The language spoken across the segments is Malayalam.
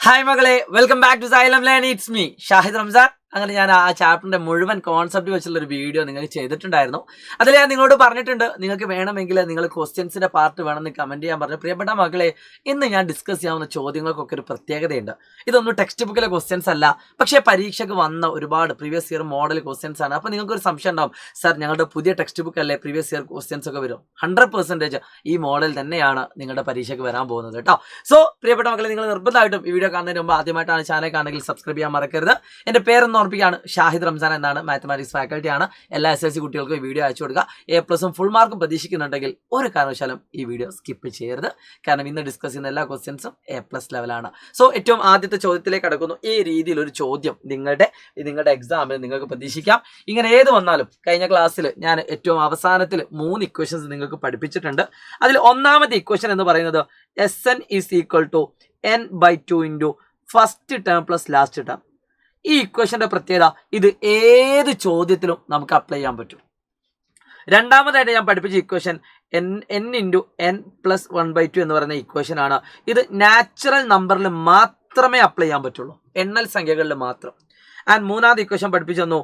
ഹായ് മകളെ, welcome back to Xylem Learn. It's me Shahid Ramzan. അങ്ങനെ ഞാൻ ആ ചാപ്റ്ററിന്റെ മുഴുവൻ കോൺസെപ്റ്റ് വെച്ചുള്ള ഒരു വീഡിയോ നിങ്ങൾക്ക് ചെയ്തിട്ടുണ്ടായിരുന്നു. അതിൽ ഞാൻ നിങ്ങളോട് പറഞ്ഞിട്ടുണ്ട്, നിങ്ങൾക്ക് വേണമെങ്കിൽ നിങ്ങൾ ക്വസ്റ്റ്യൻസിന്റെ പാർട്ട് വേണമെന്ന് കമന്റ് ചെയ്യാൻ പറഞ്ഞു. പ്രിയപ്പെട്ട മകളെ, ഇന്ന് ഞാൻ ഡിസ്കസ് ചെയ്യാവുന്ന ചോദ്യങ്ങൾക്കൊക്കെ ഒരു പ്രത്യേകതയുണ്ട്. ഇതൊന്നും ടെക്സ്റ്റ് ബുക്കിലെ ക്വസ്റ്റ്യൻസ് അല്ല, പക്ഷേ പരീക്ഷയ്ക്ക് വന്ന ഒരുപാട് പ്രീവിയസ് ഇയർ മോഡൽ ക്വസ്റ്റ്യൻസ് ആണ്. അപ്പോൾ നിങ്ങൾക്ക് ഒരു സംശയം ഉണ്ടാവും, സാർ ഞങ്ങളുടെ പുതിയ ടെക്സ്റ്റ് ബുക്ക് അല്ലേ പ്രീവിയസ് ഇയർ ക്വസ്റ്റ്യൻസ് ഒക്കെ വരും? 100% ഈ മോഡൽ തന്നെയാണ് നിങ്ങളുടെ പരീക്ഷയ്ക്ക് വരാൻ പോകുന്നത് കേട്ടോ. സോ പ്രിയപ്പെട്ട മക്കളെ, നിങ്ങൾ നിർബന്ധമായിട്ടും ഈ വീഡിയോ കാണുന്നതിന് മുമ്പ് ആദ്യമായിട്ടാണ് ചാനൽ കാണുമെങ്കിൽ സബ്സ്ക്രൈബ് ചെയ്യാൻ മറക്കരുത്. എൻ്റെ പേരെന്ന് ഓർപ്പിക്കുകയാണ്, ഷാഹിദ് റംസാൻ എന്നാണ്. മാത്തമാറ്റിക്സ് ഫാക്കൽറ്റിയാണ്. എല്ലാ SSC കുട്ടികൾക്കും ഈ വീഡിയോ അയച്ചു കൊടുക്കുക. A+ ഫുൾ മാർക്കും പ്രതീക്ഷിക്കുന്നുണ്ടെങ്കിൽ ഒരു കാരണവശാലും ഈ വീഡിയോ സ്കിപ്പ് ചെയ്യരുത്. കാരണം ഇന്ന് ഡിസ്കസ് ചെയ്യുന്ന എല്ലാ ക്വസ്റ്റ്യൻസും A+ ലെവലാണ്. സോ ഏറ്റവും ആദ്യത്തെ ചോദ്യത്തിലേക്ക് കടക്കുന്നു. ഈ രീതിയിൽ ഒരു ചോദ്യം നിങ്ങളുടെ എക്സാമിൽ നിങ്ങൾക്ക് പ്രതീക്ഷിക്കാം. ഇങ്ങനെ ഏത് വന്നാലും കഴിഞ്ഞ ക്ലാസ്സിൽ ഞാൻ ഏറ്റവും അവസാനത്തിൽ 3 ഇക്വേഷൻസ് നിങ്ങൾക്ക് പഠിപ്പിച്ചിട്ടുണ്ട്. അതിൽ ഒന്നാമത്തെ ഇക്വേഷൻ എന്ന് പറയുന്നത് Sn = n/2 into first term plus last term. ഈ ഇക്വേഷന്റെ പ്രത്യേകത, ഇത് ഏത് ചോദ്യത്തിലും നമുക്ക് അപ്ലൈ ചെയ്യാൻ പറ്റും. രണ്ടാമതായിട്ട് ഞാൻ പഠിപ്പിച്ച ഇക്വേഷൻ n × n+1/2 എന്ന് പറയുന്ന ഇക്വേഷൻ ആണ്. ഇത് നാച്ചുറൽ നമ്പറിൽ മാത്രമേ അപ്ലൈ ചെയ്യാൻ പറ്റുള്ളൂ, എണ്ണൽ സംഖ്യകളിൽ മാത്രം. ആൻഡ് മൂന്നാമത്തെ ഇക്വേഷൻ പഠിപ്പിച്ചു തന്നു,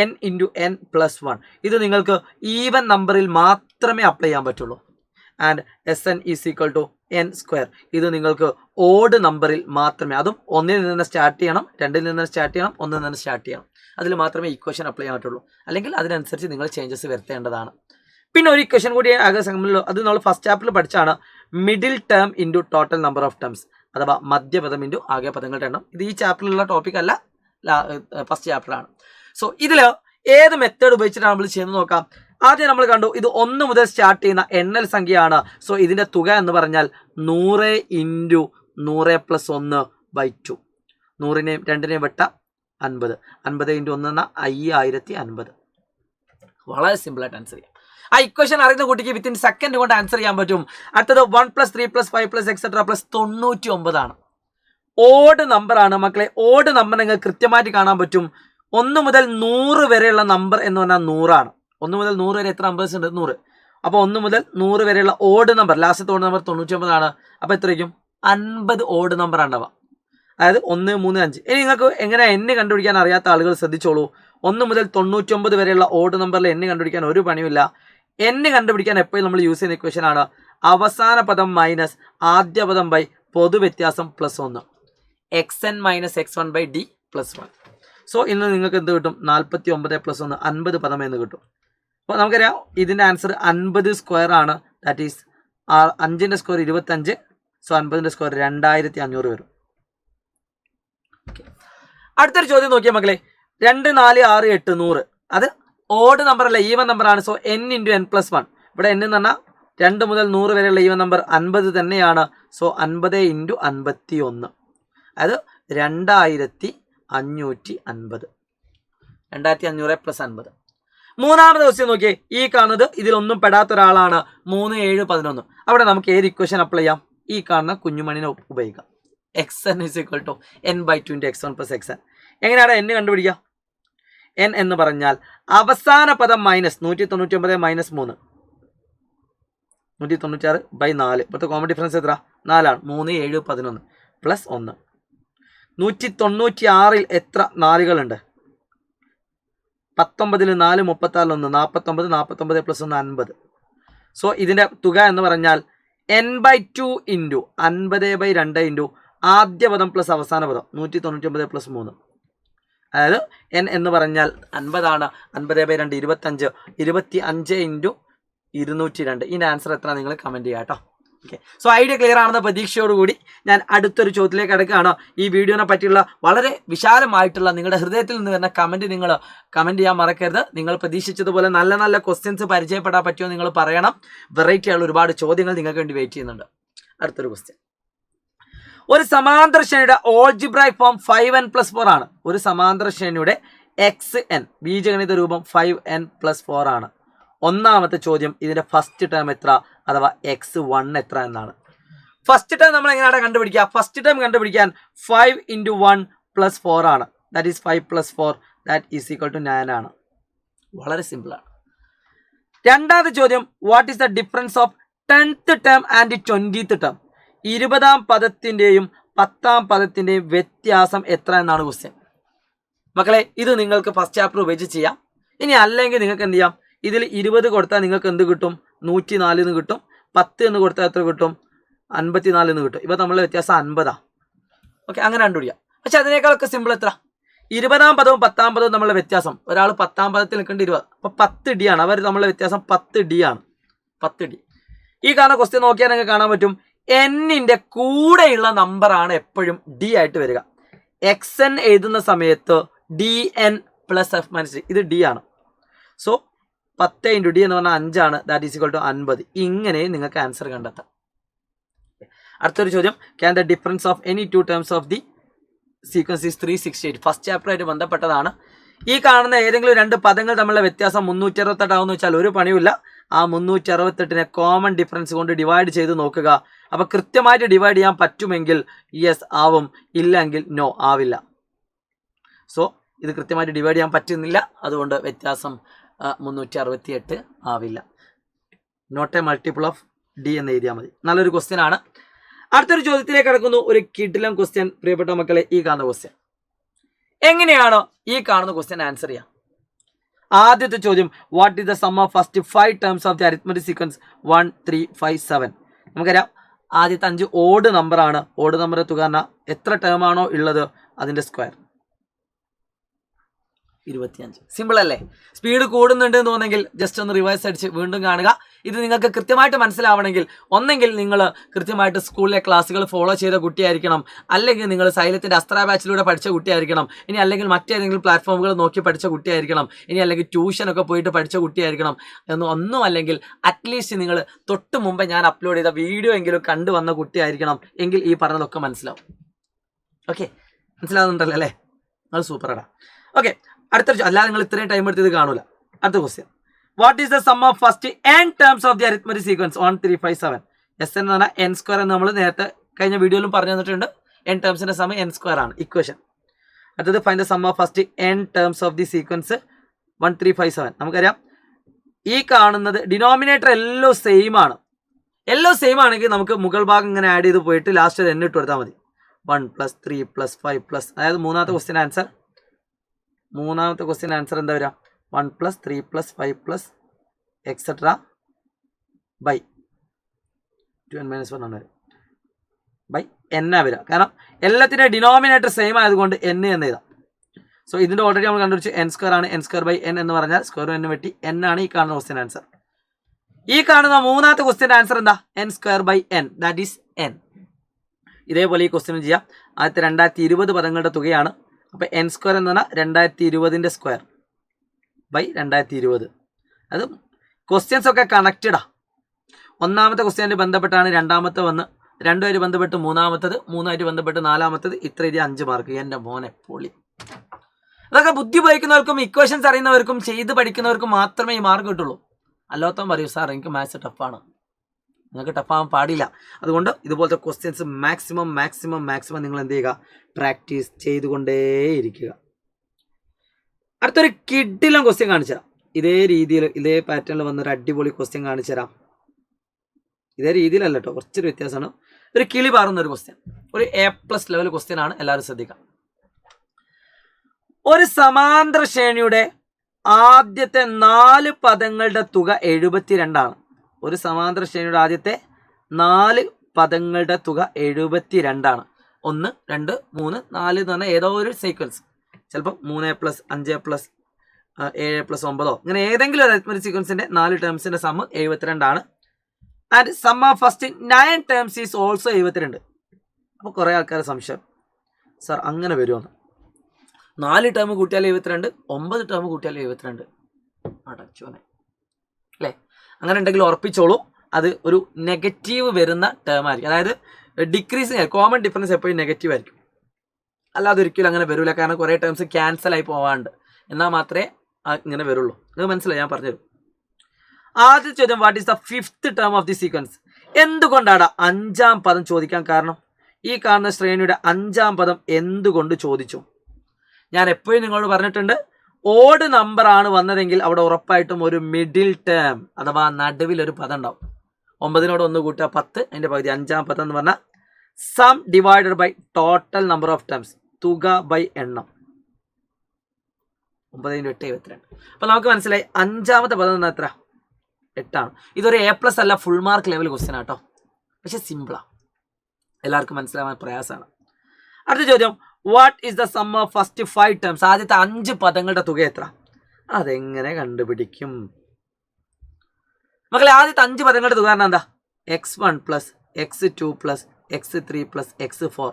n × n+1. ഇത് നിങ്ങൾക്ക് ഈവൻ നമ്പറിൽ മാത്രമേ അപ്ലൈ ചെയ്യാൻ പറ്റുള്ളൂ. And Sn = n². ഇത് നിങ്ങൾക്ക് ഓഡ് നമ്പറിൽ മാത്രമേ, അതും 1ൽ നിന്ന് സ്റ്റാർട്ട് ചെയ്യണം, 2ൽ നിന്ന് സ്റ്റാർട്ട് ചെയ്യണം, 1ൽ നിന്ന് സ്റ്റാർട്ട് ചെയ്യണം. അതിൽ മാത്രമേ ഇക്വേഷൻ അപ്ലൈ ചെയ്യാൻ പറ്റുള്ളൂ. അല്ലെങ്കിൽ അതിനനുസരിച്ച് നിങ്ങൾ ചേഞ്ചസ് വരുത്തേണ്ടതാണ്. പിന്നെ ഒരു ഇക്വേഷൻ കൂടി ആകെ സംബന്ധിച്ചുള്ള, അത് നമ്മൾ ഫസ്റ്റ് ചാപ്റ്ററിൽ പഠിച്ചാണ്, middle term into total number of terms, അഥവാ മധ്യപദം ഇൻറ്റു ആകെ പദങ്ങളുടെ എണ്ണം. ഇത് ഈ ചാപ്റ്ററിലുള്ള ടോപ്പിക് അല്ല, ഫസ്റ്റ് ചാപ്റ്ററാണ്. സോ ഇതിൽ ഏത് മെത്തേഡ് ഉപയോഗിച്ചിട്ടാണ് നമ്മൾ ചെയ്യുന്നത് നോക്കാം. ആദ്യം നമ്മൾ കണ്ടു, ഇത് 1 മുതൽ സ്റ്റാർട്ട് ചെയ്യുന്ന എണ്ണൽ സംഖ്യയാണ്. സോ ഇതിൻ്റെ തുക എന്ന് പറഞ്ഞാൽ 100 × 100 + 1/2. 100നെയും 2നെയും വെട്ട 50. 50 × 1 എന്ന 5050. വളരെ സിമ്പിളായിട്ട് ആൻസർ ചെയ്യാം. ആ ഇക്വേഷൻ അറിയുന്ന കുട്ടിക്ക് വിത്തിൻ സെക്കൻഡ് കൊണ്ട് ആൻസർ ചെയ്യാൻ പറ്റും. അടുത്തത് 1 + 3 + 5 + etc. +99 ആണ്. ഓഡ് നമ്പറാണ് മക്കളെ. ഓഡ് നമ്പർ നിങ്ങൾക്ക് കൃത്യമായിട്ട് കാണാൻ പറ്റും. 1 മുതൽ 100 വരെയുള്ള നമ്പർ എന്ന് പറഞ്ഞാൽ 100 ആണ്. 1 മുതൽ 100 വരെ എത്ര നമ്പേഴ്സ് ഉണ്ട്? 100. അപ്പോൾ 1 മുതൽ 100 വരെയുള്ള ഓഡ് നമ്പർ, ലാസ്റ്റത്തെ ഓഡ് നമ്പർ 99 ആണ്. അപ്പോൾ എത്രയ്ക്കും 50 ഓഡ് നമ്പർ ഉണ്ടാവുക. അതായത് 1, 3, 5. ഇനി നിങ്ങൾക്ക് എങ്ങനെ n കണ്ടുപിടിക്കാൻ അറിയാത്ത ആളുകൾ ശ്രദ്ധിച്ചോളൂ. 1 മുതൽ 99 വരെയുള്ള ഓഡ് നമ്പറിൽ n കണ്ടുപിടിക്കാൻ ഒരു പണിയുമില്ല. n കണ്ടുപിടിക്കാൻ എപ്പോഴും നമ്മൾ യൂസ് ചെയ്യുന്ന ഇക്വേഷൻ ആണ് അവസാന പദം മൈനസ് ആദ്യ പദം ബൈ പൊതുവ്യത്യാസം +1. xn - x1/d +1. സോ ഇന്ന് നിങ്ങൾക്ക് എന്ത് കിട്ടും? 49 + 1 50 പദം എന്ന് കിട്ടും. അപ്പോൾ നമുക്കറിയാം ഇതിൻ്റെ ആൻസർ 50² ആണ്. ദാറ്റ് ഈസ് 5ൻ്റെ സ്ക്വയർ 25. സോ 50ൻ്റെ സ്ക്വയർ 2500 വരും. അടുത്തൊരു ചോദ്യം നോക്കിയാൽ മക്കളെ, 2, 4, 6, 8, 100. അത് ഓഡ് നമ്പർ അല്ല, ഈവൻ നമ്പറാണ്. So n × n+1. ഇവിടെ n എന്ന് പറഞ്ഞാൽ 2 മുതൽ 100 വരെയുള്ള ഈവൻ നമ്പർ 50 തന്നെയാണ്. സോ 50 × 51. അത് 2550. 2500 + 50. മൂന്നാമത്തെ ക്വസ്റ്റ്യൻ നോക്കിയേ. ഈ കാണുന്നത് ഇതിലൊന്നും പെടാത്ത ഒരാളാണ്. 3, 7, 11. അവിടെ നമുക്ക് ഏത് ഇക്വേഷൻ അപ്ലൈ ചെയ്യാം? ഈ കാണുന്ന കുഞ്ഞുമണിനെ ഉപയോഗിക്കാം. Xn = n/2 × x1 + xn. എങ്ങനെയാണ് n കണ്ടുപിടിക്കുക? n എന്ന് പറഞ്ഞാൽ അവസാന പദം മൈനസ് 199 - 3. 196/4. ഇപ്പോഴത്തെ കോമൺ ഡിഫറൻസ് എത്ര? 4 ആണ്. 3, 7, 11 + 1. 196ൽ എത്ര 4കളുണ്ട്? 19ൽ 4, 36ൽ 1, 49. 49 + 1 50. സോ ഇതിൻ്റെ തുക എന്ന് പറഞ്ഞാൽ n/2 × 50/2 ഇൻറ്റു ആദ്യ പദം പ്ലസ് അവസാന പദം 199 + 3. അതായത് n എന്ന് പറഞ്ഞാൽ 50 ആണ്. 50/2 25. 25 × 202. ഇതിൻ്റെ ആൻസർ എത്ര നിങ്ങൾ കമൻറ്റ് ചെയ്യാം കേട്ടോ. ഓക്കെ, സോ ഐഡിയ ക്ലിയർ ആണെന്ന പ്രതീക്ഷയോടുകൂടി ഞാൻ അടുത്തൊരു ചോദ്യത്തിലേക്ക് കിടക്കുകയാണ്. ഈ വീഡിയോനെ പറ്റിയുള്ള വളരെ വിശാലമായിട്ടുള്ള നിങ്ങളുടെ ഹൃദയത്തിൽ നിന്ന് വരുന്ന കമൻറ്റ് നിങ്ങൾ കമൻറ്റ് ചെയ്യാൻ മറക്കരുത്. നിങ്ങൾ പ്രതീക്ഷിച്ചതുപോലെ നല്ല നല്ല ക്വസ്റ്റ്യൻസ് പരിചയപ്പെടാൻ പറ്റുമോ നിങ്ങൾ പറയണം. വെറൈറ്റി ആയുള്ള ഒരുപാട് ചോദ്യങ്ങൾ നിങ്ങൾക്ക് വേണ്ടി വെയിറ്റ് ചെയ്യുന്നുണ്ട്. അടുത്തൊരു ക്വസ്റ്റ്യൻ, ഒരു സമാന്തര ശ്രേണിയുടെ ഓൾജിബ്രായിക് ഫോം 5n + 4 ആണ്. ഒരു സമാന്തര ശ്രേണിയുടെ xn ബീജഗണിത രൂപം 5n + 4 ആണ്. ഒന്നാമത്തെ ചോദ്യം, ഇതിൻ്റെ ഫസ്റ്റ് ടേം എത്ര, അഥവാ x1 എത്ര എന്നാണ്. ഫസ്റ്റ് ടേം നമ്മൾ എങ്ങനെയാണ് കണ്ടുപിടിക്കുക? ഫസ്റ്റ് ടേം കണ്ടുപിടിക്കാൻ 5 × 1 + 4 ആണ്. ദാറ്റ് ഈസ് 5 + 4 ദാറ്റ് ഈസ് = 9 ആണ്. വളരെ സിമ്പിളാണ്. രണ്ടാമത്തെ ചോദ്യം, what is the difference of 10th term and 20th term? 20ാം പദത്തിൻ്റെയും 10ാം പദത്തിൻ്റെയും വ്യത്യാസം എത്ര എന്നാണ് ക്വസ്റ്റ്യൻ. മക്കളെ ഇത് നിങ്ങൾക്ക് ഫസ്റ്റ് ചാപ്റ്റർ ഉപയോഗിച്ച് ചെയ്യാം. ഇനി അല്ലെങ്കിൽ നിങ്ങൾക്ക് എന്ത് ചെയ്യാം, ഇതിൽ 20 കൊടുത്താൽ നിങ്ങൾക്ക് എന്ത് കിട്ടും, 104 എന്ന് കിട്ടും. 10 എന്ന് കൊടുത്താൽ എത്ര കിട്ടും, 54 എന്ന് കിട്ടും. ഇപ്പം തമ്മിലുള്ള വ്യത്യാസം 50. ഓക്കെ, അങ്ങനെ കണ്ടുപിടിക്കാം. പക്ഷെ അതിനേക്കാളൊക്കെ സിമ്പിൾ എത്ര, 20ാം പദവും 10ാം പദവും തമ്മിലുള്ള വ്യത്യാസം. ഒരാൾ 10ാം പദത്തിൽ നിൽക്കേണ്ട 20, അപ്പോൾ 10 D ആണ്. അവർ തമ്മിലുള്ള വ്യത്യാസം 10 D ആണ്. 10 D. ഈ കാണുന്ന ക്വസ്റ്റ്യൻ നോക്കിയാൽ നിങ്ങൾക്ക് കാണാൻ പറ്റും, എന്നിൻ്റെ കൂടെയുള്ള നമ്പറാണ് എപ്പോഴും D ആയിട്ട് വരിക. XN എഴുതുന്ന സമയത്ത് DN plus F minus D, ഇത് D ആണ്. സോ 10 × D എന്ന് പറഞ്ഞാൽ 5 ആണ്. That is equal to 50. ഇങ്ങനെ നിങ്ങൾക്ക് ആൻസർ കണ്ടെത്താം. അടുത്തൊരു ചോദ്യം, can the difference of any two terms of the sequence is 368. First ചാപ്റ്ററായിട്ട് ബന്ധപ്പെട്ടതാണ്. ഈ കാണുന്ന ഏതെങ്കിലും രണ്ട് പദങ്ങൾ തമ്മിലുള്ള വ്യത്യാസം 368 ആവുമെന്ന് വെച്ചാൽ ഒരു പണിയുമില്ല. ആ 368നെ കോമൺ ഡിഫറൻസ് കൊണ്ട് ഡിവൈഡ് ചെയ്ത് നോക്കുക. അപ്പോൾ കൃത്യമായിട്ട് ഡിവൈഡ് ചെയ്യാൻ പറ്റുമെങ്കിൽ യെസ് ആവും, ഇല്ലെങ്കിൽ നോ ആവില്ല. സോ ഇത് കൃത്യമായിട്ട് ഡിവൈഡ് ചെയ്യാൻ പറ്റുന്നില്ല, അതുകൊണ്ട് വ്യത്യാസം 368 ആവില്ല. Not a multiple of D എന്ന് എഴുതിയാൽ മതി. നല്ലൊരു ക്വസ്റ്റ്യൻ ആണ്. അടുത്തൊരു ചോദ്യത്തിലേക്ക് കടക്കുന്നു. ഒരു കിടിലൻ ക്വസ്റ്റ്യൻ പ്രിയപ്പെട്ട മക്കളെ. ഈ കാണുന്ന ക്വസ്റ്റ്യൻ എങ്ങനെയാണോ ഈ കാണുന്ന ക്വസ്റ്റ്യൻ ആൻസർ ചെയ്യാം. ആദ്യത്തെ ചോദ്യം, what is the sum of first 5 terms of the arithmetic sequence 1 3 5 7. നമുക്കറിയാം ആദ്യത്തെ 5 ഓഡ് നമ്പറാണ്. ഓഡ് നമ്പർ തുക പറഞ്ഞാൽ എത്ര ടേം ആണോ ഉള്ളത് അതിൻ്റെ സ്ക്വയർ 25. സിമ്പിൾ അല്ലേ? സ്പീഡ് കൂടുന്നുണ്ട് എന്ന് തോന്നുന്നെങ്കിൽ ജസ്റ്റ് ഒന്ന് റിവേഴ്സ് അടിച്ച് വീണ്ടും കാണുക. ഇത് നിങ്ങൾക്ക് കൃത്യമായിട്ട് മനസ്സിലാവണമെങ്കിൽ ഒന്നെങ്കിൽ നിങ്ങൾ കൃത്യമായിട്ട് സ്കൂളിലെ ക്ലാസ്സുകൾ ഫോളോ ചെയ്ത കുട്ടിയായിരിക്കണം, അല്ലെങ്കിൽ നിങ്ങൾ സൈലത്തിൻ്റെ അസ്ത്ര ബാച്ചിലൂടെ പഠിച്ച കുട്ടിയായിരിക്കണം, ഇനി അല്ലെങ്കിൽ മറ്റേതെങ്കിലും പ്ലാറ്റ്ഫോമുകൾ നോക്കി പഠിച്ച കുട്ടിയായിരിക്കണം, ഇനി അല്ലെങ്കിൽ ട്യൂഷനൊക്കെ പോയിട്ട് പഠിച്ച കുട്ടിയായിരിക്കണം. ഒന്നും അല്ലെങ്കിൽ അറ്റ്ലീസ്റ്റ് നിങ്ങൾ തൊട്ട് മുമ്പ് ഞാൻ അപ്ലോഡ് ചെയ്ത വീഡിയോ എങ്കിലും കണ്ടു വന്ന കുട്ടിയായിരിക്കണം. എങ്കിൽ ഈ പറഞ്ഞതൊക്കെ മനസ്സിലാവും. ഓക്കെ, മനസ്സിലാവുന്നുണ്ടല്ലോ അല്ലേ? അത് സൂപ്പറാണ്. ഓക്കെ, അടുത്തൊരു, അല്ലാതെ നിങ്ങൾ ഇത്രയും ടൈം എടുത്ത് ഇത് കാണൂല. അടുത്ത question, what is the sum of first n terms of the arithmetic sequence 1 3 5 7. S എന്ന് പറഞ്ഞാൽ n സ്ക്വയർ എന്ന് നമ്മൾ നേരത്തെ കഴിഞ്ഞ വീഡിയോയിലും പറഞ്ഞു തന്നിട്ടുണ്ട്. n ടേംസിന്റെ സമയം n സ്ക്വയർ ആണ് ഇക്വേഷൻ. അടുത്തത് find the sum of first n terms of the sequence 1 3 5 7. നമുക്കറിയാം ഈ കാണുന്നത് ഡിനോമിനേറ്റർ എല്ലാം സെയിം ആണ്. എല്ലാം സെയിം ആണെങ്കിൽ നമുക്ക് മുകൾ ഭാഗം ഇങ്ങനെ ആഡ് ചെയ്ത് പോയിട്ട് ലാസ്റ്റ് n ഇട്ട് കൊടുത്താൽ മതി. 1 + 3 + 5 അതായത് മൂന്നാമത്തെ ക്വസ്റ്റ്യൻ ആൻസർ എന്താ വരിക? 1 + 3 + 5 എക്സെട്ര ബൈ 2n - 1 ആണ് ബൈ n ആ വരിക. കാരണം എല്ലാത്തിൻ്റെ ഡിനോമിനേറ്റർ സെയിം ആയതുകൊണ്ട് n എന്ന് എഴുതാം. സോ ഇതിൻ്റെ ഓൾറെഡി നമ്മൾ കണ്ടുപിടിച്ച് n² ആണ്. n² എന്ന് പറഞ്ഞാൽ സ്ക്വയർ n വെട്ടി n ആണ് ഈ കാണുന്ന ക്വസ്റ്റ്യൻ ആൻസർ. ഈ കാണുന്ന മൂന്നാമത്തെ ക്വസ്റ്റ്യൻ ആൻസർ എന്താ? n² n, that is n. ഇതേപോലെ ഈ ക്വസ്റ്റ്യൻ ചെയ്യാം. ആദ്യത്തെ 2020 പദങ്ങളുടെ തുകയാണ്. അപ്പോൾ n² എന്ന് പറഞ്ഞാൽ 2020ൻ്റെ സ്ക്വയർ ബൈ 2020. അത് ക്വസ്റ്റ്യൻസ് ഒക്കെ കണക്റ്റഡാ. ഒന്നാമത്തെ ക്വസ്റ്റ്യനായിട്ട് ബന്ധപ്പെട്ടാണ് രണ്ടാമത്തെ വന്ന്, രണ്ടുമായിട്ട് ബന്ധപ്പെട്ട് മൂന്നാമത്തത്, മൂന്നായിട്ട് ബന്ധപ്പെട്ട് നാലാമത്തത്. ഇത്ര രീതി 5 മാർക്ക്. എൻ്റെ മോനെ പൊളി. അതൊക്കെ ബുദ്ധി ഉപയോഗിക്കുന്നവർക്കും ഇക്വേഷൻസ് അറിയുന്നവർക്കും ചെയ്ത് പഠിക്കുന്നവർക്കും മാത്രമേ ഈ മാർക്ക് കിട്ടുള്ളൂ. അല്ലാത്തവൻ പറയൂ സാർ എനിക്ക് മാത്സ് ടഫാണ്. നിങ്ങൾക്ക് ടഫാകാൻ പാടില്ല. അതുകൊണ്ട് ഇതുപോലത്തെ ക്വസ്റ്റ്യൻസ് മാക്സിമം നിങ്ങൾ എന്ത് ചെയ്യുക? പ്രാക്ടീസ് ചെയ്തുകൊണ്ടേയിരിക്കുക. അടുത്തൊരു കിഡിലും ക്വസ്റ്റ്യൻ കാണിച്ചു തരാം. ഇതേ രീതിയിൽ ഇതേ പാറ്റേണിൽ വന്നൊരു അടിപൊളി ക്വസ്റ്റ്യൻ കാണിച്ചു തരാം. ഇതേ രീതിയിലല്ല കേട്ടോ, കുറച്ചൊരു വ്യത്യാസമാണ്. ഒരു കിളി പാറുന്ന ഒരു ക്വസ്റ്റ്യൻ, ഒരു A+ ലെവൽ ക്വസ്റ്റ്യൻ ആണ്. എല്ലാവരും ശ്രദ്ധിക്കാം. ഒരു സമാന്തര ശ്രേണിയുടെ ആദ്യത്തെ 4 പദങ്ങളുടെ തുക 72 ആണ്. ഒരു സമാന്തര ശ്രേണിയുടെ ആദ്യത്തെ 4 പദങ്ങളുടെ തുക 72 ആണ്. 1 2 3 4 എന്ന് പറഞ്ഞാൽ ഏതോ ഒരു സീക്വൻസ്, ചിലപ്പോൾ 3A+, 5A+, 7A+, 9 ഇങ്ങനെ ഏതെങ്കിലും ഒരു അരിത്മെറ്റിക് സീക്വൻസിന്റെ 4 ടേംസിന്റെ സം 72 ആണ്. And sum of first 9 terms is also 72. അപ്പോൾ കുറേ ആൾക്കാർ സംശയം, സാർ അങ്ങനെ വരുമെന്ന്. 4 ടേം കൂട്ടിയാൽ 72, 9 ടേം കൂട്ടിയാൽ 72. അടച്ചോനെ അല്ലേ? അങ്ങനെ ഉണ്ടെങ്കിൽ ഉറപ്പിച്ചോളൂ, അത് ഒരു നെഗറ്റീവ് വരുന്ന ടേം ആയിരിക്കും. അതായത് ഡിക്രീസിങ്, കോമൺ ഡിഫറൻസ് എപ്പോഴും നെഗറ്റീവ് ആയിരിക്കും. അല്ലാതെ ഒരിക്കലും അങ്ങനെ വരില്ല. കാരണം കുറേ ടേംസ് ക്യാൻസൽ ആയി പോവാണ്ട്, എന്നാൽ മാത്രമേ ഇങ്ങനെ വരുള്ളൂ. ഇത് മനസ്സിലായി? ഞാൻ പറഞ്ഞുതരും. ആദ്യ ചോദ്യം, what is the 5th term of the sequence? എന്തുകൊണ്ടാണ് 5ാം പദം ചോദിക്കാൻ കാരണം? ഈ കാണുന്ന ശ്രേണിയുടെ 5ാം പദം എന്തുകൊണ്ട് ചോദിച്ചു? ഞാൻ എപ്പോഴും നിങ്ങളോട് പറഞ്ഞിട്ടുണ്ട്, ഓഡ് നമ്പർ ആണ് വന്നതെങ്കിൽ അവിടെ ഉറപ്പായിട്ടും ഒരു മിഡിൽ ടേം അഥവാ നടുവിലൊരു പദം ഉണ്ടാവും. 9നോട് 1 കൂട്ടുക 10, അതിൻ്റെ പകുതി 5ാം പദം എന്ന് പറഞ്ഞാൽ sum divided by total number of terms, തുക ബൈ എണ്ണം. 9 × 8 72. അപ്പൊ നമുക്ക് മനസ്സിലായി അഞ്ചാമത്തെ പദം എന്നാ എത്ര? 8 ആണ്. ഇതൊരു A+ അല്ല, ഫുൾ മാർക്ക് ലെവൽ ക്വസ്റ്റ്യൻ ആട്ടോ, പക്ഷെ സിമ്പിളാണ്, എല്ലാവർക്കും മനസ്സിലാവാൻ പ്രയാസമാണ്. അടുത്ത ചോദ്യം, what is the sum of first 5 terms? ആദ്യത്തെ 5 പദങ്ങളുടെ തുക എത്ര? അതെങ്ങനെ കണ്ടുപിടിക്കും മക്കളെ? ആദ്യത്തെ 5 പദങ്ങളുടെ തുക എന്താ? x1 + x2 + x3 + x4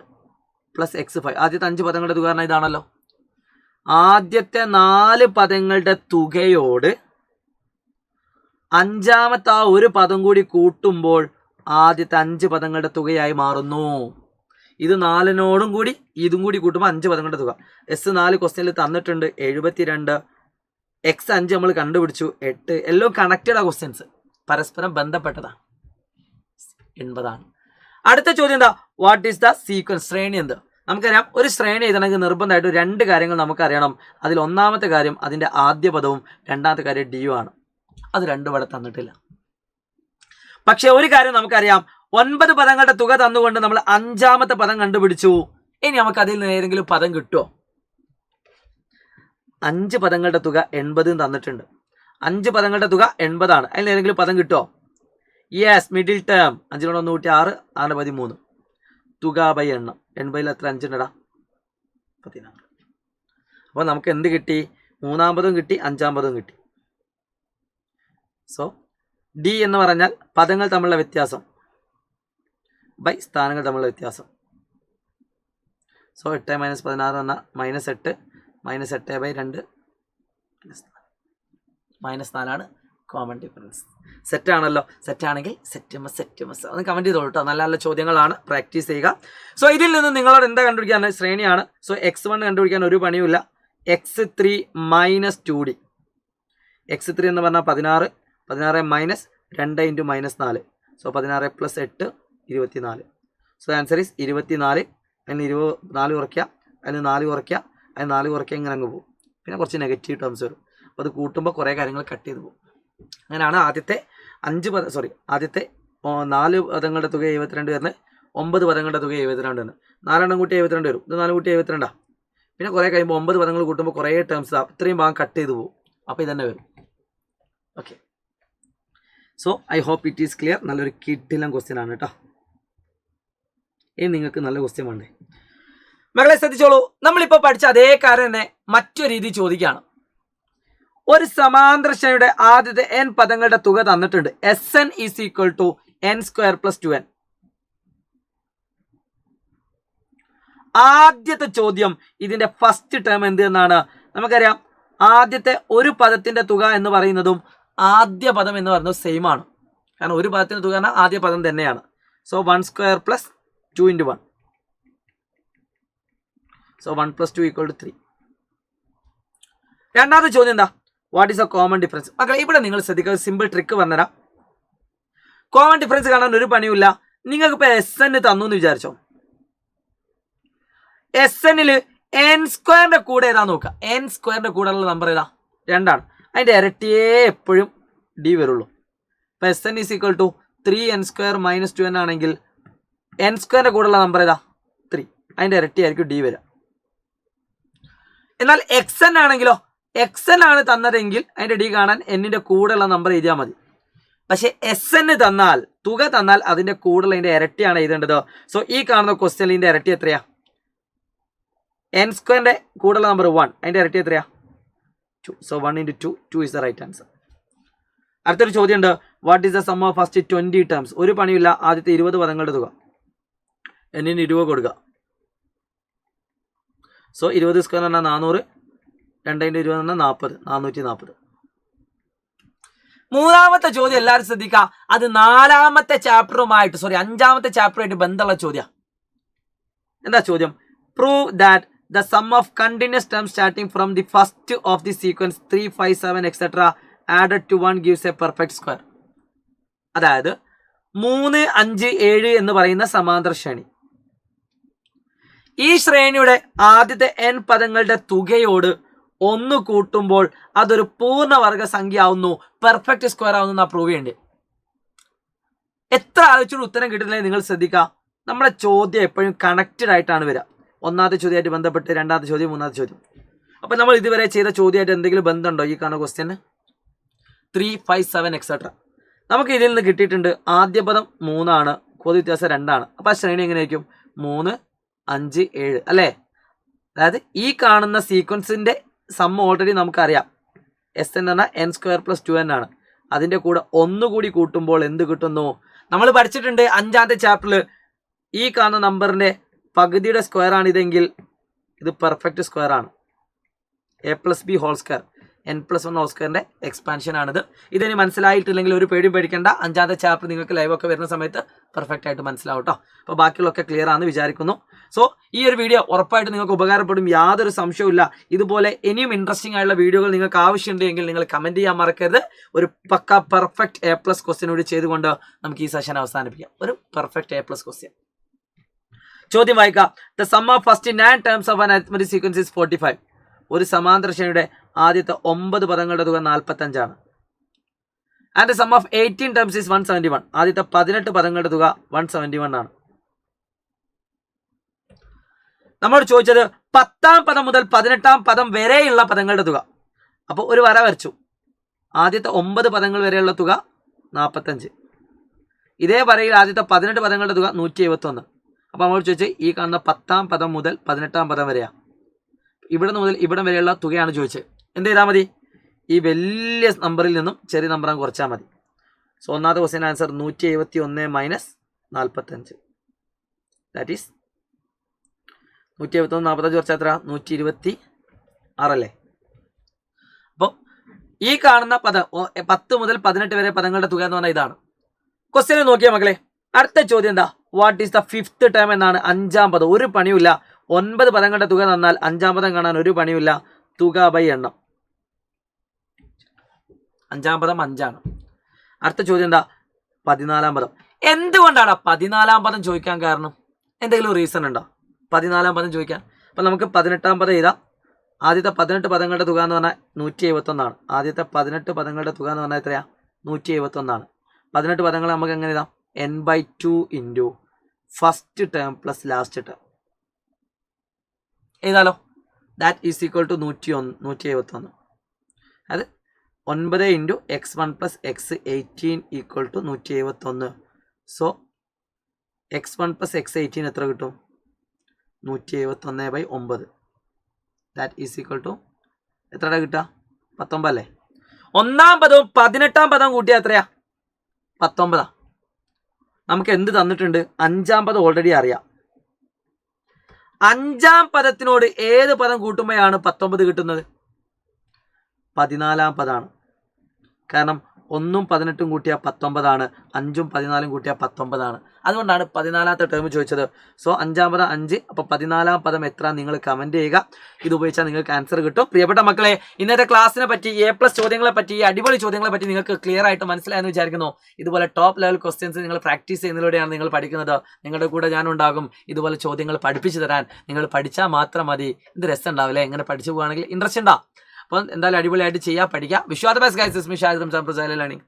+ x5. ആദ്യത്തെ 5 പദങ്ങളുടെ തുക ഇതാണല്ലോ. ആദ്യത്തെ 4 പദങ്ങളുടെ തുകയോട് അഞ്ചാമത്തെ ആ ഒരു പദം കൂടി കൂട്ടുമ്പോൾ ആദ്യത്തെ 5 പദങ്ങളുടെ തുകയായി മാറുന്നു. ഇത് 4നോടും കൂടി ഇതും കൂടി കൂട്ടുമ്പോൾ 5 പദങ്ങളുടെ തുക. S4 ക്വസ്റ്റ്യനിൽ തന്നിട്ടുണ്ട് 72, x5 നമ്മൾ കണ്ടുപിടിച്ചു 8. എല്ലാം കണക്റ്റഡ് ആ ക്വസ്റ്റ്യൻസ്, പരസ്പരം ബന്ധപ്പെട്ടതാണ്. 80 ആണ്. അടുത്ത ചോദ്യം എന്താ? What is the sequence? ശ്രേണി എന്ത്? നമുക്കറിയാം, ഒരു ശ്രേണി എഴുതണമെങ്കിൽ നിർബന്ധമായിട്ട് 2 കാര്യങ്ങൾ നമുക്കറിയണം. അതിൽ ഒന്നാമത്തെ കാര്യം അതിൻ്റെ ആദ്യ പദവും, രണ്ടാമത്തെ കാര്യം ഡി ആണ്. അത് 2 ഇവിടെ തന്നിട്ടില്ല. പക്ഷെ ഒരു കാര്യം നമുക്കറിയാം, 9 പദങ്ങളുടെ തുക തന്നുകൊണ്ട് നമ്മൾ 5ാമത്തെ പദം കണ്ടുപിടിച്ചു. ഇനി നമുക്ക് അതിൽ നിന്ന് ഏതെങ്കിലും പദം കിട്ടുമോ? 5 പദങ്ങളുടെ തുക 80 തന്നിട്ടുണ്ട്. 5 പദങ്ങളുടെ തുക 80 ആണ്. അതിൽ ഏതെങ്കിലും പദം കിട്ടുമോ? Yes, middle term. 5 × 1 6, 6 × 13. തുക ബൈ എണ്ണം. 80 എത്ര? 5 ഉണ്ടടാ, 16. അപ്പോൾ നമുക്ക് എന്ത് കിട്ടി? 3ാം പദവും കിട്ടി, 5ാം പദവും കിട്ടി. സോ ഡി എന്ന് പറഞ്ഞാൽ പദങ്ങൾ തമ്മിലുള്ള വ്യത്യാസം ബൈ സ്ഥാനങ്ങൾ തമ്മിലുള്ള വ്യത്യാസം. സോ 8 - 16 എന്ന -8 -8/2 -4 കോമൺ ഡിഫറൻസ്. സെറ്റാണല്ലോ. സെറ്റാണെങ്കിൽ സെറ്റ് ഒന്ന് കമൻറ്റ് ചെയ്തോളൂ കേട്ടോ. നല്ല നല്ല ചോദ്യങ്ങളാണ്, പ്രാക്ടീസ് ചെയ്യുക. സോ ഇതിൽ നിന്ന് നിങ്ങളോട് എന്താ കണ്ടുപിടിക്കാൻ? ശ്രേണിയാണ്. സോ x1 കണ്ടുപിടിക്കാൻ ഒരു പണിയുമില്ല. x3 - 2d. x3 എന്ന് പറഞ്ഞാൽ 16 -2 × -4. സോ 16 + 8 24. So answer is 24. അതിന് 24 കുറയ്ക്കുക, അതിന് 4 കുറയ്ക്കുക, അതിന് 4 കുറയ്ക്കുക, ഇങ്ങനെ അങ്ങ് പോകും. പിന്നെ കുറച്ച് നെഗറ്റീവ് ടേംസ് വരും. അപ്പോൾ അത് കൂട്ടുമ്പോൾ കുറേ കാര്യങ്ങൾ കട്ട് ചെയ്ത് പോകും. അങ്ങനെയാണ് ആദ്യത്തെ 4 പദങ്ങളുടെ തുക 72 വരുന്നത്. 9 പദങ്ങളുടെ തുക 72 ആണ്. 4 കൂട്ടി 72 വരും. ഇത് 4 കൂട്ടി 72. പിന്നെ കുറേ കഴിയുമ്പോൾ 9 പദങ്ങൾ കൂട്ടുമ്പോൾ കുറേ ടേംസ് ഇത്രയും ഭാഗം കട്ട് ചെയ്ത് പോകും. അപ്പോൾ ഇതന്നെ വരും. Okay, so I hope it is clear. നല്ലൊരു കിഡിലൻ ക്വസ്റ്റ്യൻ ആണ് കേട്ടോ. നിങ്ങൾക്ക് നല്ല ക്വസ്റ്റ്യൻ വേണ്ടേ? മകളെ ശ്രദ്ധിച്ചോളൂ. നമ്മളിപ്പോൾ പഠിച്ച അതേ കാര്യം തന്നെ മറ്റൊരു രീതി ചോദിക്കുകയാണ്. ഒരു സമാന്തര ശ്രേണിയുടെ ആദ്യത്തെ n പദങ്ങളുടെ തുക തന്നിട്ടുണ്ട്. Sn = n² + 2n. ആദ്യത്തെ ചോദ്യം ഇതിന്റെ ഫസ്റ്റ് ടേം എന്ത് എന്നാണ് നമുക്കറിയാം. ആദ്യത്തെ ഒരു പദത്തിന്റെ തുക എന്ന് പറയുന്നതും ആദ്യ പദം എന്ന് പറയുന്നത് സെയിം ആണ്. കാരണം ഒരു പദത്തിന്റെ തുക എന്നാൽ ആദ്യ പദം തന്നെയാണ്. സോ 1² + 2 × 1. സോ 1 + 2 = 3. രണ്ടാമത്തെ ചോദ്യം എന്താ? What is A common difference? മക്കളെ ഇവിടെ നിങ്ങൾ ശ്രദ്ധിക്കുക, സിമ്പിൾ ട്രിക്ക് പറഞ്ഞുതരാം. കോമൺ ഡിഫറൻസ് കാണാൻ ഒരു പണിയില്ല. നിങ്ങൾക്ക് ഇപ്പോൾ Sn തന്നു എന്ന് വിചാരിച്ചോ. Snൽ n² കൂടെ ഏതാ നോക്കുക. n² കൂടെ ഉള്ള നമ്പർ ഏതാ? 2 ആണ്. അതിൻ്റെ ഇരട്ടിയേ എപ്പോഴും ഡി വരുള്ളൂ. ഇപ്പോൾ Sn = 3n² - 2n ആണെങ്കിൽ n² കൂടെ ഉള്ള നമ്പർ ഏതാ? 3. അതിൻ്റെ ഇരട്ടിയായിരിക്കും ഡി വരിക. എന്നാൽ xn ആണെങ്കിലോ, xn ആണ് തന്നതെങ്കിൽ അതിൻ്റെ ഡി കാണാൻ എന്നിൻ്റെ കൂടെയുള്ള നമ്പർ എഴുതിയാൽ മതി. പക്ഷേ Sn തന്നാൽ, തുക തന്നാൽ അതിൻ്റെ കൂടെയുള്ള അതിൻ്റെ ഇരട്ടിയാണ് എഴുതേണ്ടത്. സോ ഈ കാണുന്ന ക്വസ്റ്റ്യനിൻ്റെ ഇരട്ടി എത്രയാ? n² കൂടെയുള്ള നമ്പർ 1, അതിൻ്റെ ഇരട്ടി എത്രയാ? 2. So 1 × 2, 2 is the right answer. അടുത്തൊരു ചോദ്യം ഉണ്ട്. What is the sum of first 20 terms? ഒരു പണിയില്ല. ആദ്യത്തെ 20 പദങ്ങളുടെ തുക എന്നിന് 20 കൊടുക്കുക. സോ 20² എന്ന് പറഞ്ഞാൽ 400, 2 × 20 എന്ന് പറഞ്ഞാൽ 40, 440. മൂന്നാമത്തെ ചോദ്യം എല്ലാവരും ശ്രദ്ധിക്കുക. അത് 4ാമത്തെ ചാപ്റ്ററുമായിട്ട്, 5ാമത്തെ ചാപ്റ്ററുമായിട്ട് ബന്ധമുള്ള ചോദ്യം. എന്താ ചോദ്യം? Prove that the sum of continuous terms starting from the first of the sequence 3, 5, 7 etc. added to 1 gives a perfect square. അതായത് 3, 5, 7 എന്ന് പറയുന്ന സമാന്തര ശ്രേണി. ഈ ശ്രേണിയുടെ ആദ്യത്തെ n പദങ്ങളുടെ തുകയോട് 1 കൂട്ടുമ്പോൾ അതൊരു പൂർണ്ണവർഗ സംഖ്യ ആവുന്നു, പെർഫെക്റ്റ് സ്ക്വയർ ആവുന്നു പ്രൂവ് ചെയ്യേണ്ടത്. എത്ര ആലോചിച്ചും ഉത്തരം കിട്ടുന്നില്ലേ നിങ്ങൾ ശ്രദ്ധിക്കുക. നമ്മുടെ ചോദ്യം എപ്പോഴും കണക്റ്റഡ് ആയിട്ടാണ് വരിക. ഒന്നാമത്തെ ചോദ്യമായിട്ട് ബന്ധപ്പെട്ട് രണ്ടാമത്തെ ചോദ്യം മൂന്നാമത്തെ ചോദ്യം. അപ്പോൾ നമ്മൾ ഇതുവരെ ചെയ്ത ചോദ്യമായിട്ട് എന്തെങ്കിലും ബന്ധമുണ്ടോ ഈ കാണുന്ന ക്വസ്റ്റ്യന്? 3, 5, 7 എക്സെട്ര. നമുക്ക് ഇതിൽ നിന്ന് കിട്ടിയിട്ടുണ്ട് ആദ്യ പദം 3 ആണ്, കോതി വ്യത്യാസം 2 ആണ്. അപ്പോൾ ആ ശ്രേണി എങ്ങനെയായിരിക്കും? 3, 5, 7 അല്ലേ? അതായത് ഈ കാണുന്ന സീക്വൻസിൻ്റെ സം ഓൾറെഡി നമുക്കറിയാം. എസ് എന്ന് പറഞ്ഞാൽ n² + 2n ആണ്. അതിൻ്റെ കൂടെ ഒന്നുകൂടി കൂട്ടുമ്പോൾ എന്ത് കിട്ടുന്നു? നമ്മൾ പഠിച്ചിട്ടുണ്ട് 5ാമത്തെ ചാപ്റ്ററിൽ ഈ കാണുന്ന നമ്പറിൻ്റെ പകുതിയുടെ സ്ക്വയർ ആണ് ഇതെങ്കിൽ ഇത് പെർഫെക്റ്റ് സ്ക്വയർ ആണ്. a+b² n+1² എക്സ്പാൻഷൻ ആണിത്. ഇതിന് മനസ്സിലായിട്ടില്ലെങ്കിൽ ഒരു പേടിയും പേടിക്കേണ്ട. 5ാമത്തെ ചാപ്റ്റർ നിങ്ങൾക്ക് ലൈവൊക്കെ വരുന്ന സമയത്ത് പെർഫെക്റ്റ് ആയിട്ട് മനസ്സിലാവും കേട്ടോ. അപ്പോൾ ബാക്കിയുള്ളതൊക്കെ ക്ലിയർ ആണെന്ന് വിചാരിക്കുന്നു. സോ ഈ ഒരു വീഡിയോ ഉറപ്പായിട്ട് നിങ്ങൾക്ക് ഉപകാരപ്പെടും, യാതൊരു സംശയവുമില്ല. ഇതുപോലെ ഇനിയും ഇൻട്രസ്റ്റിംഗ് ആയിട്ടുള്ള വീഡിയോകൾ നിങ്ങൾക്ക് ആവശ്യമുണ്ടെങ്കിൽ നിങ്ങൾ കമൻറ്റ് ചെയ്യാൻ മറക്കരുത്. ഒരു പക്ക പെർഫെക്റ്റ് A+ ക്വസ്റ്റ്യൻ കൂടി ചെയ്തുകൊണ്ട് നമുക്ക് ഈ സെഷൻ അവസാനിപ്പിക്കാം. ഒരു പെർഫെക്റ്റ് A+ ക്വസ്റ്റ്യൻ. ചോദ്യം വായിക്കാം. The sum of first 9 terms of an arithmetic sequence is 45. ഒരു സമാന്തര ശ്രേണിയുടെ ആദ്യത്തെ 9 പദങ്ങളുടെ തുക 45 ആണ്. And sum of 18 terms is 171. ആദ്യത്തെ 18 പദങ്ങളുടെ തുക 171 ആണ്. നമ്മൾ ചോദിച്ചത് 10ാം പദം മുതൽ 18ാം പദം വരെയുള്ള പദങ്ങളുടെ തുക. അപ്പോൾ ഒരു വര വരച്ചു. ആദ്യത്തെ 9 പദങ്ങൾ വരെയുള്ള തുക 45. ഇതേ വരയിൽ ആദ്യത്തെ 18 പദങ്ങളുടെ തുക 171. അപ്പോൾ നമ്മൾ ചോദിച്ചത് ഈ കാണുന്ന 10ാം പദം മുതൽ 18ാം പദം വരെയാണ്. ഇവിടെ മുതൽ ഇവിടം വരെയുള്ള തുകയാണ് ചോദിച്ചത്. എന്ത് ചെയ്താൽ മതി? ഈ വലിയ നമ്പറിൽ നിന്നും ചെറിയ നമ്പർ കുറച്ചാൽ മതി. സോ ഒന്നാമത്തെ ക്വസ്റ്റ്യൻ ആൻസർ 171 - 45. ദാറ്റ് ഈസ് 171 45 കുറച്ചാൽ എത്ര? 126 അല്ലേ? അപ്പോൾ ഈ കാണുന്ന പദം 10 മുതൽ 18 വരെ പദങ്ങളുടെ തുക എന്ന് പറഞ്ഞാൽ ഇതാണ്. ക്വസ്റ്റ്യൻ നോക്കിയാൽ മക്കളെ, അടുത്ത ചോദ്യം എന്താ? What is the 5th term എന്നാണ്. 5ാം പദം. ഒരു പണിയുമില്ല. 9 പദങ്ങളുടെ തുക തന്നാൽ 5ാം പദം കാണാൻ ഒരു പണിയുമില്ല. തുക ബൈ എണ്ണം. 5ാം പദം 5 ആണ്. അടുത്ത ചോദ്യം എന്താ? 14ാം പദം. എന്തുകൊണ്ടാണ് 14ാം പദം ചോദിക്കാൻ കാരണം? എന്തെങ്കിലും റീസൺ ഉണ്ടോ 14ാം പദം ചോദിക്കാൻ? അപ്പം നമുക്ക് 18ാം പദം എഴുതാം. ആദ്യത്തെ 18 പദങ്ങളുടെ തുക എന്ന് പറഞ്ഞാൽ 171 ആണ്. ആദ്യത്തെ 18 പദങ്ങളുടെ തുക എന്ന് പറഞ്ഞാൽ എത്രയാണ്? 171 ആണ്. 18 പദങ്ങൾ നമുക്ക് എങ്ങനെ എഴുതാം? n/2 into first term plus last term എഴുതാലോ. That is equal to 171. അത് 9 into x1 + x18 equal to 171. So x1 + x18 എത്ര കിട്ടും? 171/9. ദാറ്റ് ഈസ് ഈക്വൽ ടു എത്രയുടെ കിട്ടുക? 19 അല്ലേ? 1ാം പദവും 18ാം പദവും കൂട്ടിയാൽ എത്രയാ? 19. നമുക്ക് എന്ത് തന്നിട്ടുണ്ട്? 5ാം പദം ഓൾറെഡി അറിയാം. 5ാം പദത്തിനോട് ഏത് പദം കൂട്ടുമ്പോഴാണ് 19 കിട്ടുന്നത്? 14ാം പദമാണ്. കാരണം 1ഉം 18ഉം കൂട്ടിയാൽ 19 ആണ്. 5ഉം 14ഉം കൂട്ടിയാൽ 19 ആണ്. അതുകൊണ്ടാണ് 14ാമത്തെ ടേം ചോദിച്ചത്. സോ 5ാം പദം 5. അപ്പോൾ 14ാം പദം എത്ര നിങ്ങൾ കമൻറ്റ് ചെയ്യുക. ഇത് ഉപയോഗിച്ചാൽ നിങ്ങൾക്ക് ആൻസർ കിട്ടും. പ്രിയപ്പെട്ട മക്കളെ, ഇന്നത്തെ ക്ലാസ്സിനെ പറ്റി A+ ചോദ്യങ്ങളെ പറ്റി, അടിപൊളി ചോദ്യങ്ങളെ പറ്റി നിങ്ങൾക്ക് ക്ലിയർ ആയിട്ട് മനസ്സിലായെന്ന് വിചാരിക്കുന്നു. ഇതുപോലെ ടോപ്പ് ലെവൽ ക്വസ്റ്റ്യൻസ് നിങ്ങൾ പ്രാക്ടീസ് ചെയ്യുന്നതിലൂടെയാണ് നിങ്ങൾ പഠിക്കുന്നത്. നിങ്ങളുടെ കൂടെ ഞാനുണ്ടാകും ഇതുപോലെ ചോദ്യങ്ങൾ പഠിപ്പിച്ചു തരാൻ. നിങ്ങൾ പഠിച്ചാൽ മാത്രം മതി. ഇത് രസം ഉണ്ടാവില്ലേ? ഇങ്ങനെ പഠിച്ചു പോകുകയാണെങ്കിൽ ഇൻട്രസ്റ്റ് ഉണ്ടാവും. അപ്പം എന്തായാലും അടിപൊളിയായിട്ട് ചെയ്യാം, പഠിക്കാം. Wish you all the best guys. This is me Shahid Ramzan from silent learning.